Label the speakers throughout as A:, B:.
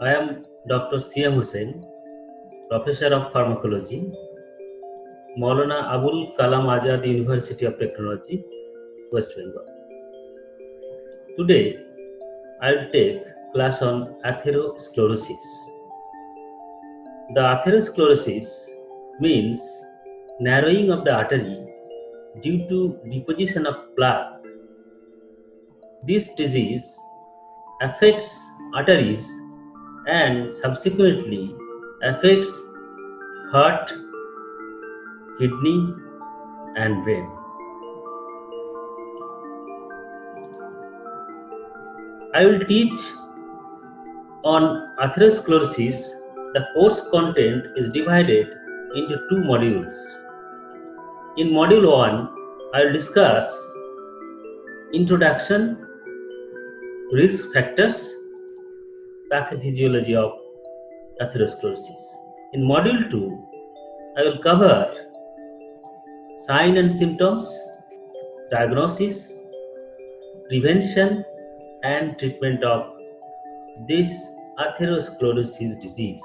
A: I am Dr. C.M. Hussain, Professor of Pharmacology, Maulana Abul Kalam Azad University of Technology, West Bengal. Today, I will take class on atherosclerosis. The atherosclerosis means narrowing of the artery due to deposition of plaque. This disease affects arteries and subsequently affects heart, kidney, and brain. I will teach on atherosclerosis. The course content is divided into two modules. In module 1, I will discuss introduction, risk factors, pathophysiology of atherosclerosis. In module 2, I will cover sign and symptoms, diagnosis, prevention, and treatment of this atherosclerosis disease.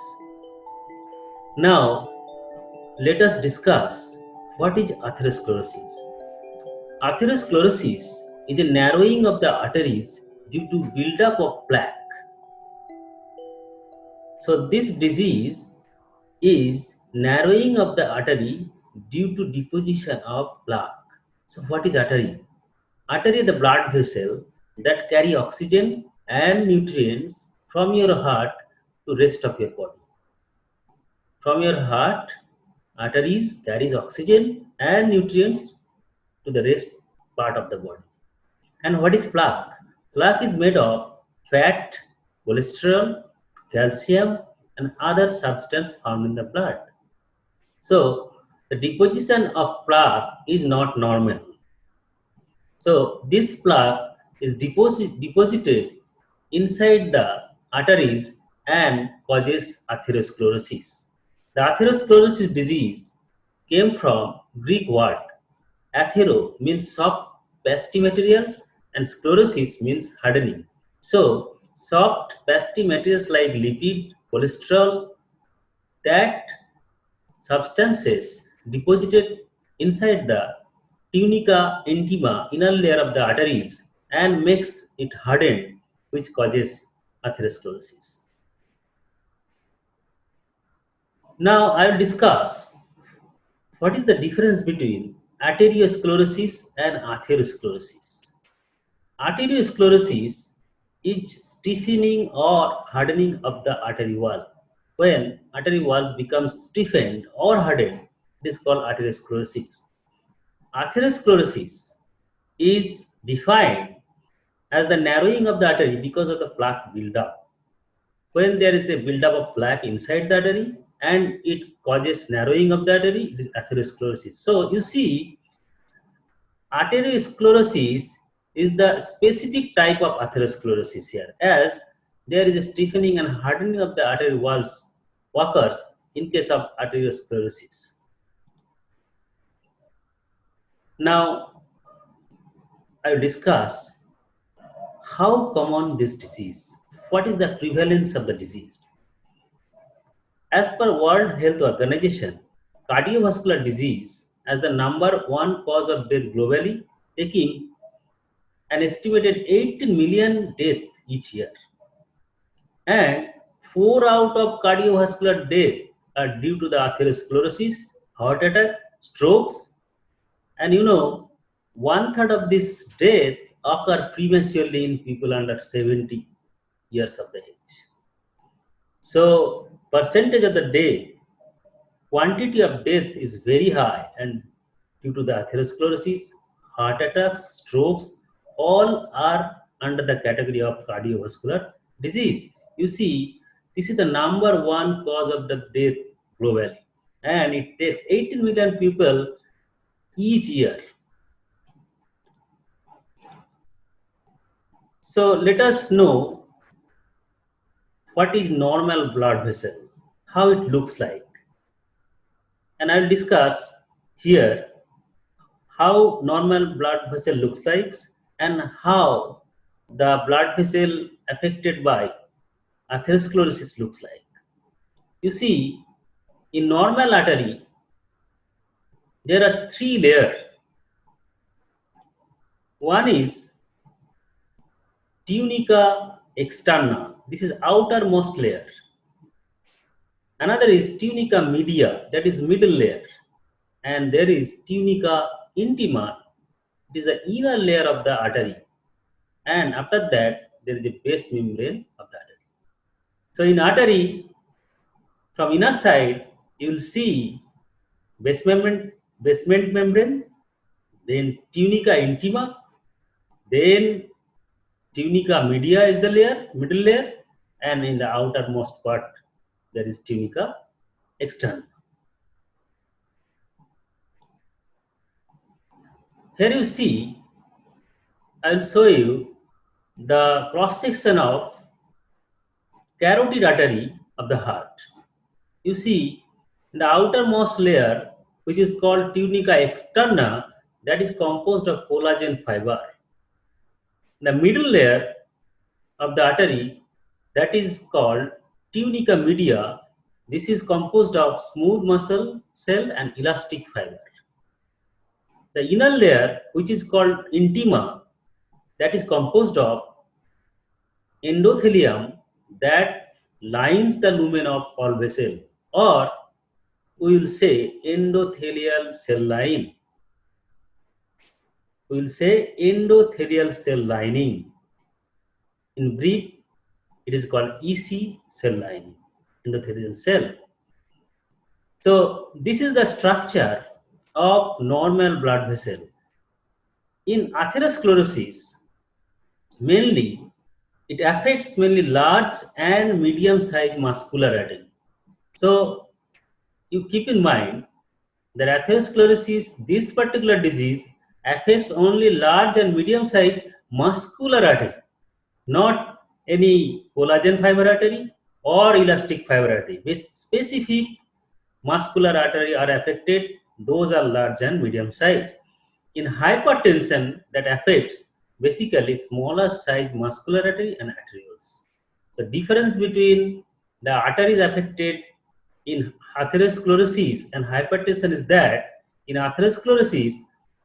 A: Now, let us discuss what is atherosclerosis. Atherosclerosis is a narrowing of the arteries due to buildup of plaque. So this disease is narrowing of the artery due to deposition of plaque. So what is artery? Artery is the blood vessel that carry oxygen and nutrients from your heart to rest of your body. From your heart, arteries carries oxygen and nutrients to the rest part of the body. And what is plaque? Plaque is made of fat, cholesterol, calcium, and other substance found in the blood. So the deposition of plaque is not normal. So this plaque is deposited inside the arteries and causes atherosclerosis. The atherosclerosis disease came from Greek word. Athero means soft pasty materials and sclerosis means hardening. So soft pasty materials like lipid, cholesterol, that substances deposited inside the tunica intima, inner layer of the arteries, and makes it hardened, which causes atherosclerosis. Now I will discuss what is the difference between arteriosclerosis and atherosclerosis. Arteriosclerosis is stiffening or hardening of the artery wall. When artery walls become stiffened or hardened, it is called arteriosclerosis. Atherosclerosis is defined as the narrowing of the artery because of the plaque buildup. When there is a buildup of plaque inside the artery and it causes narrowing of the artery, it is atherosclerosis. So you see, arteriosclerosis is the specific type of atherosclerosis here, as there is a stiffening and hardening of the artery walls occurs in case of arteriosclerosis. Now, I will discuss how common this disease. What is the prevalence of the disease? As per World Health Organization, cardiovascular disease as the number one cause of death globally, taking an estimated 18 million deaths each year. And 4 out of cardiovascular deaths are due to the atherosclerosis, heart attack, strokes, and 1/3 of this death occur prematurely in people under 70 years of the age. So percentage of the death, quantity of death is very high, and due to the atherosclerosis, heart attacks, strokes, all are under the category of cardiovascular disease. You see, this is the number one cause of the death globally, and it takes 18 million people each year. So let us know what is normal blood vessel, how it looks like. And I will discuss here how normal blood vessel looks like and how the blood vessel affected by atherosclerosis looks like. You see, in normal artery, there are three layers. One is tunica externa. This is outermost layer. Another is tunica media, that is middle layer. And there is tunica intima, it is the inner layer of the artery. And after that, there is the base membrane of the artery. So in artery, from inner side, you will see basement membrane, then tunica intima, then tunica media is the layer, middle layer, and in the outermost part, there is tunica externa. Here you see, I will show you the cross section of carotid artery of the heart. You see, in the outermost layer, which is called tunica externa, that is composed of collagen fiber. The middle layer of the artery, that is called tunica media. This is composed of smooth muscle cell and elastic fiber. The inner layer, which is called intima, that is composed of endothelium that lines the lumen of all vessel, or we will say endothelial cell line. We will say endothelial cell lining. In brief, it is called EC cell lining, endothelial cell. So this is the structure of normal blood vessel. In atherosclerosis, mainly it affects mainly large and medium-sized muscular artery. So you keep in mind that atherosclerosis, this particular disease, affects only large and medium-sized muscular artery, not any collagen fiber artery or elastic fiber artery. This specific muscular artery are affected, those are large and medium size. In hypertension, that affects basically smaller size muscular artery and arterioles. The difference between the arteries affected in atherosclerosis and hypertension is that in atherosclerosis,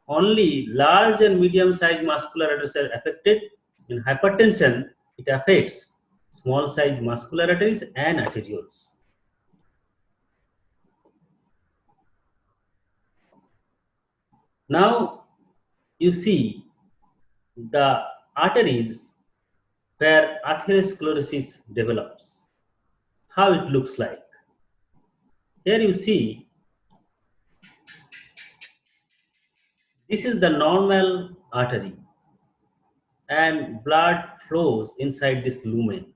A: only large and medium sized muscular arteries are affected. In hypertension, it affects small size muscular arteries and arterioles. Now you see the arteries where atherosclerosis develops, how it looks like. Here you see, this is the normal artery and blood flows inside this lumen.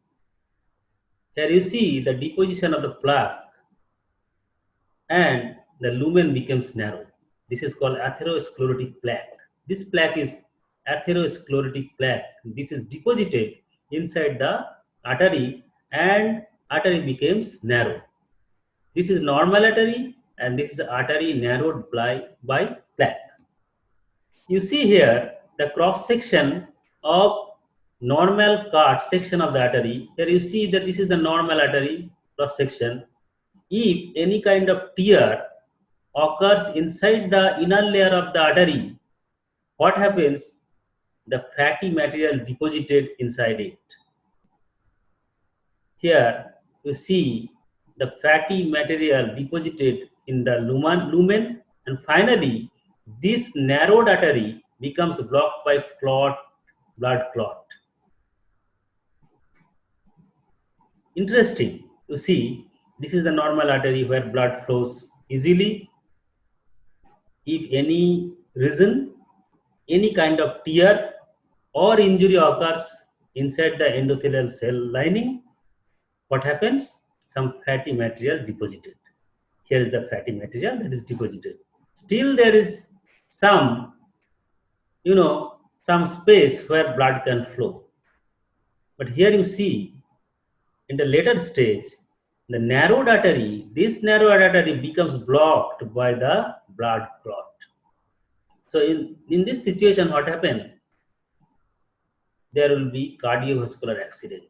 A: Here you see the deposition of the plaque and the lumen becomes narrow. This is called atherosclerotic plaque. This plaque is atherosclerotic plaque. This is deposited inside the artery and artery becomes narrow. This is normal artery and this is artery narrowed by plaque. You see here the cross section of normal cut section of the artery. Here you see that this is the normal artery cross section. If any kind of tear occurs inside the inner layer of the artery, what happens? The fatty material deposited inside it. Here you see the fatty material deposited in the lumen, and finally this narrowed artery becomes blocked by blood clot. Interesting. You see, this is the normal artery where blood flows easily. If any reason, any kind of tear or injury occurs inside the endothelial cell lining, what happens? Some fatty material deposited. Here is the fatty material that is deposited. Still there is some, some space where blood can flow. But here you see, in the later stage, the narrowed artery, this narrowed artery becomes blocked by the blood clot. So in this situation, what happens? There will be cardiovascular accident.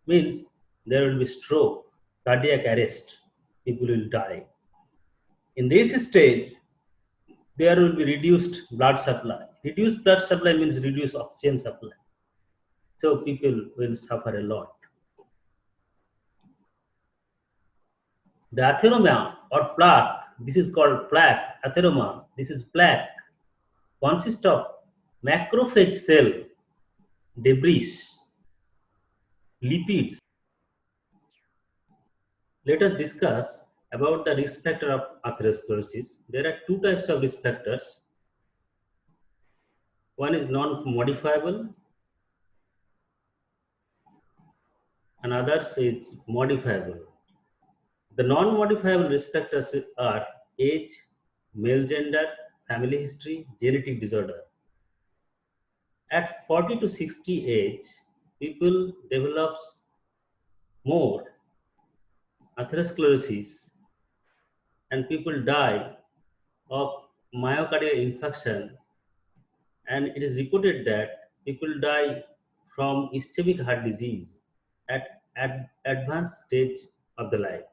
A: Means there will be stroke, cardiac arrest, people will die. In this stage, there will be reduced blood supply. Reduced blood supply means reduced oxygen supply. So people will suffer a lot. The atheroma or plaque, this is called plaque, atheroma, this is plaque, consists of macrophage cell, debris, lipids. Let us discuss about the risk factor of atherosclerosis. There are two types of risk factors. One is non-modifiable and others is modifiable. The non-modifiable risk factors are age, male gender, family history, genetic disorder. At 40 to 60 age, people develops more atherosclerosis and people die of myocardial infarction, and it is reported that people die from ischemic heart disease at advanced stage of the life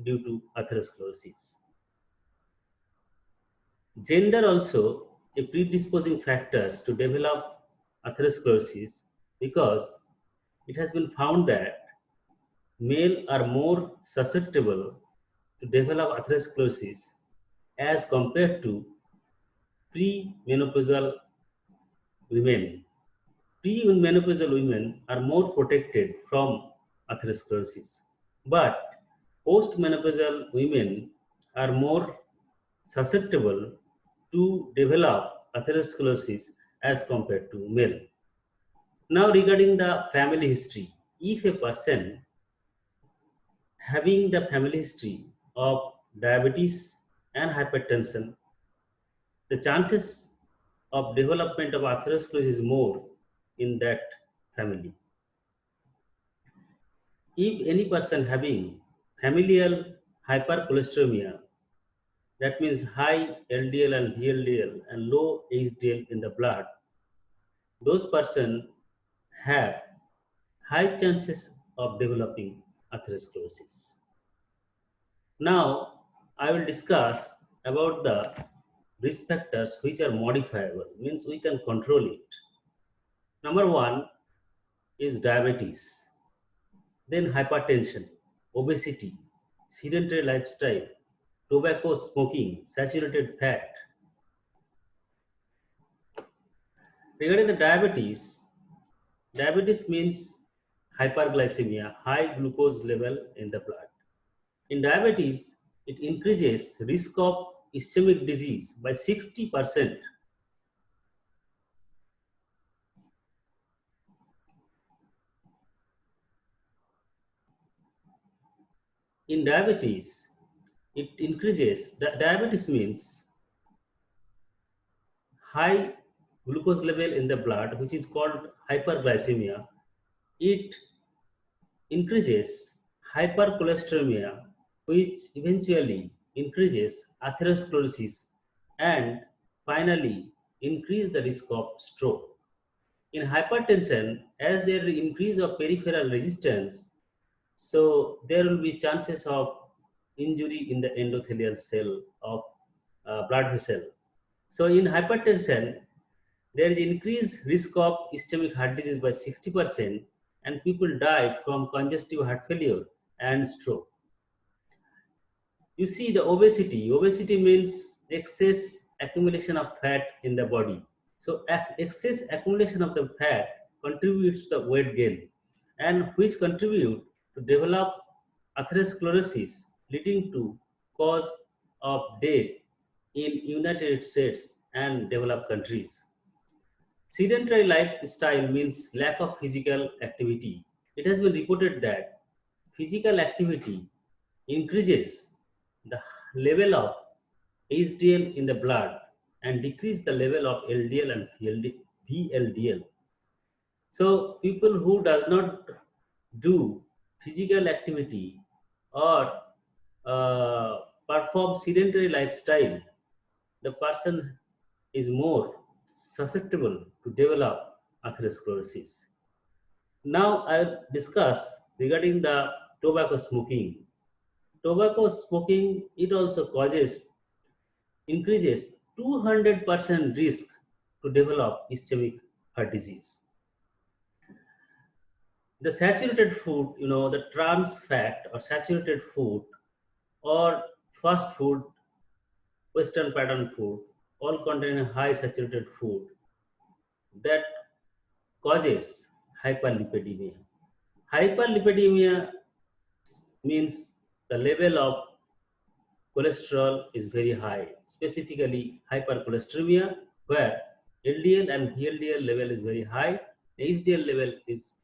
A: due to atherosclerosis. Gender also a predisposing factors to develop atherosclerosis because it has been found that male are more susceptible to develop atherosclerosis as compared to premenopausal women. Premenopausal women are more protected from atherosclerosis, but postmenopausal women are more susceptible to develop atherosclerosis as compared to male. Now, regarding the family history, if a person having the family history of diabetes and hypertension, the chances of development of atherosclerosis is more in that family. If any person having familial hypercholesterolemia, that means high LDL and VLDL and low HDL in the blood, those person have high chances of developing atherosclerosis. Now, I will discuss about the risk factors which are modifiable, means we can control it. Number one is diabetes, then hypertension, obesity, sedentary lifestyle, tobacco smoking, saturated fat. Regarding the diabetes means hyperglycemia, high glucose level in the blood. In diabetes, it increases risk of ischemic disease by 60%. In diabetes, it increases, diabetes means high glucose level in the blood, which is called hyperglycemia. It increases hypercholesterolemia, which eventually increases atherosclerosis and finally increase the risk of stroke. In hypertension, as there is increase of peripheral resistance, so there will be chances of injury in the endothelial cell of blood vessel. So in hypertension, there is increased risk of ischemic heart disease by 60% and people die from congestive heart failure and stroke. You see the obesity. Obesity means excess accumulation of fat in the body. So excess accumulation of the fat contributes to weight gain and which contribute to develop atherosclerosis leading to cause of death in United States and developed countries. Sedentary lifestyle means lack of physical activity. It has been reported that physical activity increases the level of HDL in the blood and decrease the level of LDL and VLDL. So people who does not do physical activity or perform sedentary lifestyle, the person is more susceptible to develop atherosclerosis. Now I'll discuss regarding the tobacco smoking. Tobacco smoking, it also increases 200% risk to develop ischemic heart disease. The saturated food, the trans fat or saturated food or fast food, Western pattern food, all contain high saturated food that causes hyperlipidemia. Hyperlipidemia means the level of cholesterol is very high, specifically hypercholesteremia, where LDL and VLDL level is very high, HDL level is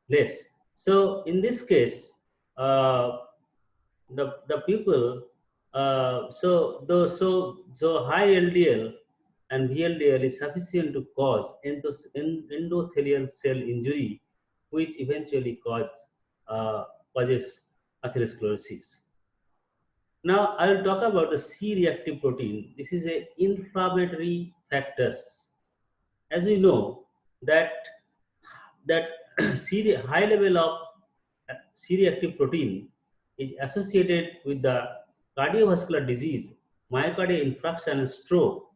A: less. So in this case, the people, so high LDL and VLDL is sufficient to cause endothelial cell injury, which eventually causes atherosclerosis. Now I will talk about the C-reactive protein. This is a inflammatory factors. As we know that that high level of C-reactive protein is associated with the cardiovascular disease, myocardial infarction, and stroke,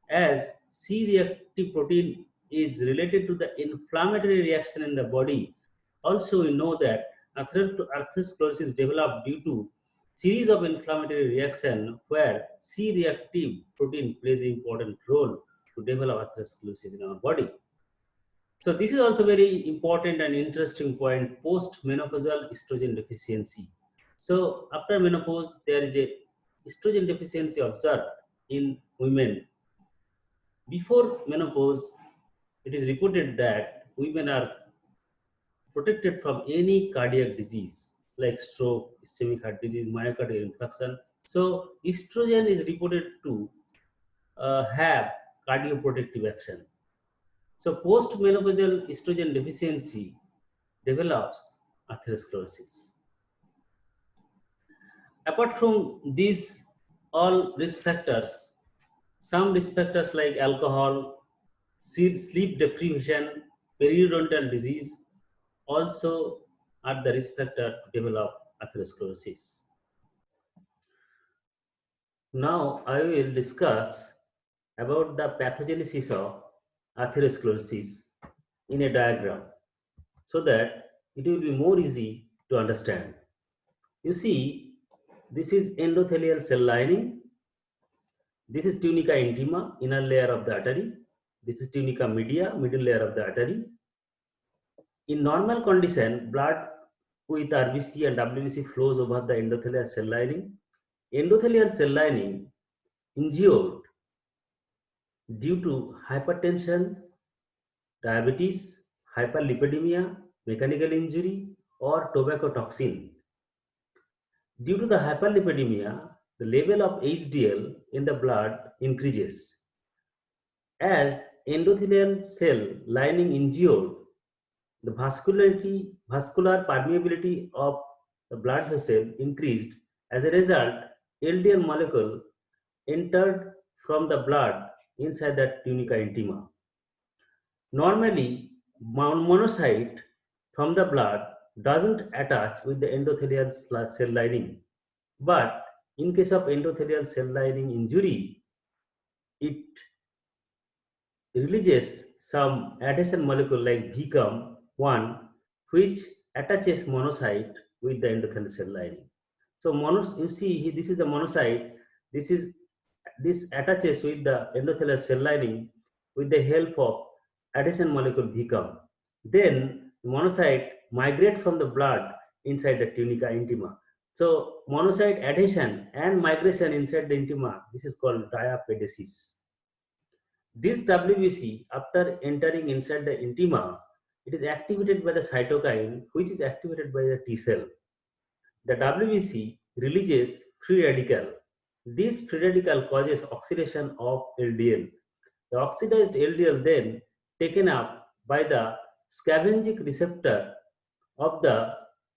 A: as C-reactive protein is related to the inflammatory reaction in the body. Also, we know that atherosclerosis developed due to series of inflammatory reaction where C-reactive protein plays an important role to develop atherosclerosis in our body. So this is also very important and interesting point, post-menopausal estrogen deficiency. So after menopause, there is a estrogen deficiency observed in women. Before menopause, it is reported that women are protected from any cardiac disease like stroke, ischemic heart disease, myocardial infarction. So estrogen is reported to have cardioprotective action. So post-menopausal estrogen deficiency develops atherosclerosis. Apart from these all risk factors, some risk factors like alcohol, sleep deprivation, periodontal disease also are the risk factor to develop atherosclerosis. Now I will discuss about the pathogenesis of atherosclerosis in a diagram so that it will be more easy to understand. You see, this is endothelial cell lining. This is tunica intima, inner layer of the artery. This is tunica media, middle layer of the artery. In normal condition, blood with RBC and WBC flows over the endothelial cell lining. Endothelial cell lining injured due to hypertension, diabetes, hyperlipidemia, mechanical injury, or tobacco toxin. Due to the hyperlipidemia, the level of HDL in the blood increases. As endothelial cell lining injured, the vascular permeability of the blood vessel increased. As a result, LDL molecule entered from the blood inside the tunica intima. Normally, monocyte from the blood doesn't attach with the endothelial cell lining. But in case of endothelial cell lining injury, it releases some adhesion molecule like VCUM1, which attaches monocyte with the endothelial cell lining. So you see, this is the monocyte. This attaches with the endothelial cell lining with the help of adhesion molecule VCUM. Then monocyte migrate from the blood inside the tunica intima. So monocyte adhesion and migration inside the intima, this is called diapedesis. This WBC, after entering inside the intima, it is activated by the cytokine, which is activated by the T cell. The WBC releases free radical. This free radical causes oxidation of LDL. The oxidized LDL then taken up by the scavenging receptor of the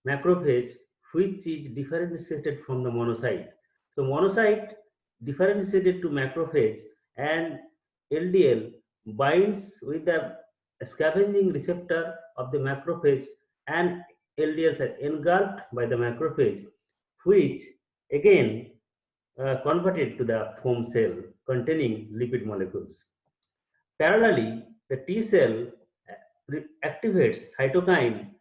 A: macrophage, which is differentiated from the monocyte. So monocyte differentiated to macrophage, and LDL binds with the scavenging receptor of the macrophage and LDLs are engulfed by the macrophage, which again converted to the foam cell containing lipid molecules. Parallelly, the T cell activates cytokine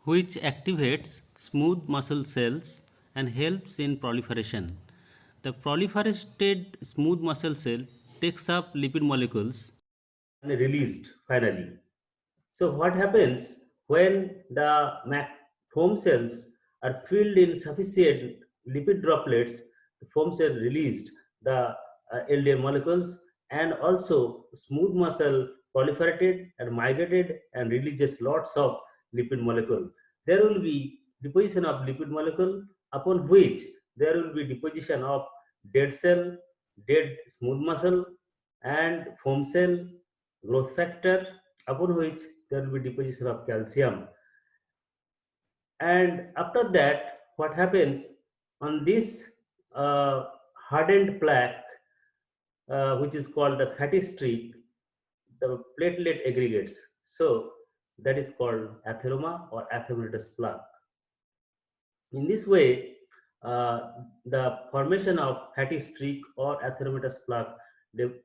B: which activates smooth muscle cells and helps in proliferation. The proliferated smooth muscle cell takes up lipid molecules.
A: and released finally. So what happens when the foam cells are filled in sufficient lipid droplets, the foam cell released the LDL molecules, and also smooth muscle proliferated and migrated and releases lots of lipid molecule. There will be deposition of lipid molecule, upon which there will be deposition of dead cell, dead smooth muscle, and foam cell, growth factor, upon which there will be deposition of calcium. And after that, what happens on this uh, hardened plaque, which is called the fatty streak, the platelet aggregates. So that is called atheroma or atheromatous plaque. In this way, the formation of fatty streak or atheromatous plaque de-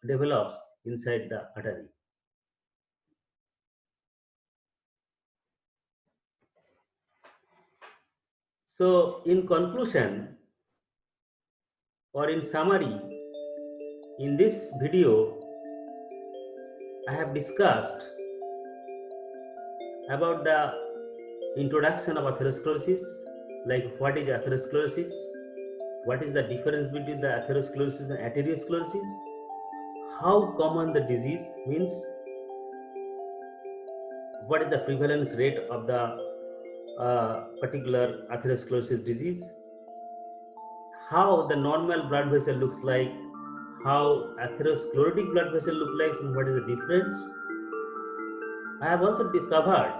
A: develops inside the artery. So, in conclusion or in summary, in this video, I have discussed about the introduction of atherosclerosis, like what is atherosclerosis, what is the difference between the atherosclerosis and arteriosclerosis, how common the disease means, what is the prevalence rate of the particular atherosclerosis disease, how the normal blood vessel looks like, how atherosclerotic blood vessel look like, and what is the difference. I have also covered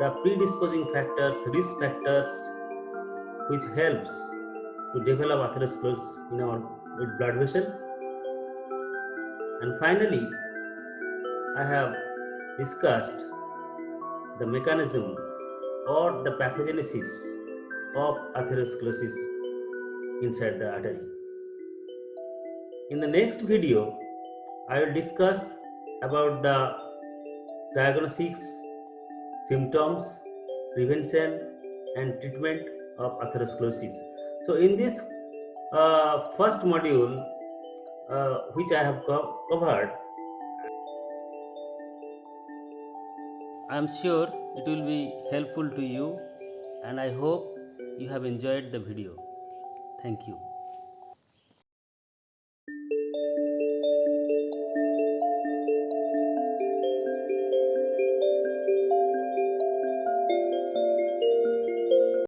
A: the predisposing factors, risk factors, which helps to develop atherosclerosis in our blood vessel. And finally, I have discussed the mechanism or the pathogenesis of atherosclerosis inside the artery. In the next video, I will discuss about the diagnostics, symptoms, prevention, and treatment of atherosclerosis. So, in this first module, which I have covered,
B: I am sure it will be helpful to you and I hope you have enjoyed the video. Thank you.